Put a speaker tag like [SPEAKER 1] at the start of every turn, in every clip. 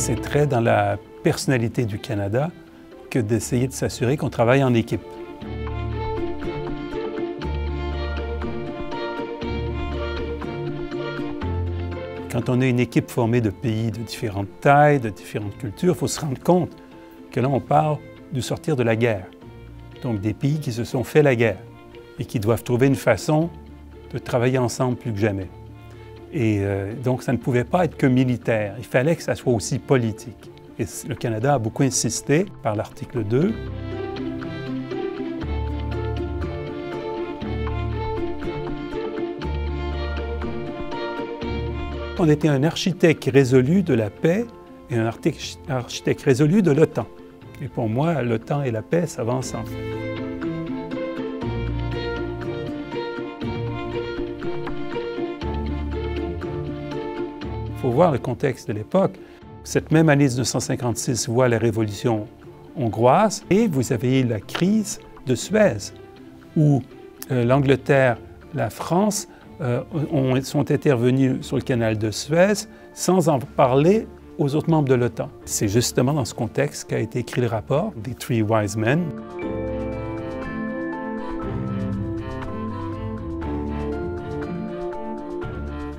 [SPEAKER 1] C'est très dans la personnalité du Canada que d'essayer de s'assurer qu'on travaille en équipe. Quand on a une équipe formée de pays de différentes tailles, de différentes cultures, il faut se rendre compte que là, on parle de sortir de la guerre. Donc des pays qui se sont fait la guerre et qui doivent trouver une façon de travailler ensemble plus que jamais. Et donc, ça ne pouvait pas être que militaire. Il fallait que ça soit aussi politique. Et le Canada a beaucoup insisté par l'article 2. On était un architecte résolu de la paix et un architecte résolu de l'OTAN. Et pour moi, l'OTAN et la paix, ça va ensemble. Il faut voir le contexte de l'époque. Cette même année 1956 voit la révolution hongroise et vous avez la crise de Suez, où l'Angleterre, la France sont intervenus sur le canal de Suez sans en parler aux autres membres de l'OTAN. C'est justement dans ce contexte qu'a été écrit le rapport des Three Wise Men.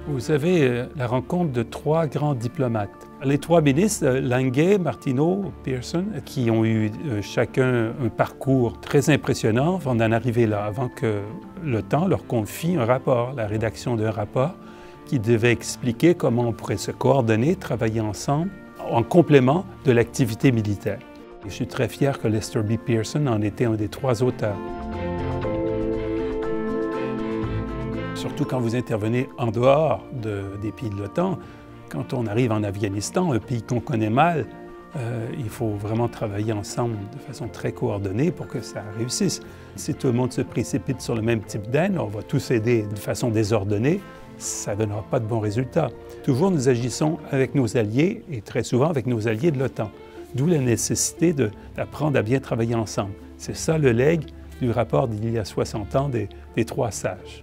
[SPEAKER 1] Vous avez la rencontre de trois grands diplomates. Les trois ministres, Lange, Martineau, Pearson, qui ont eu chacun un parcours très impressionnant avant d'en arriver là, avant que l'OTAN leur confie un rapport, la rédaction d'un rapport qui devait expliquer comment on pourrait se coordonner, travailler ensemble en complément de l'activité militaire. Et je suis très fier que Lester B. Pearson en était un des trois auteurs. Surtout quand vous intervenez en dehors des pays de l'OTAN, quand on arrive en Afghanistan, un pays qu'on connaît mal, il faut vraiment travailler ensemble de façon très coordonnée pour que ça réussisse. Si tout le monde se précipite sur le même type d'aide, on va tous aider de façon désordonnée, ça ne donnera pas de bons résultats. Toujours nous agissons avec nos alliés et très souvent avec nos alliés de l'OTAN, d'où la nécessité d'apprendre à bien travailler ensemble. C'est ça le legs du rapport d'il y a 60 ans des trois sages.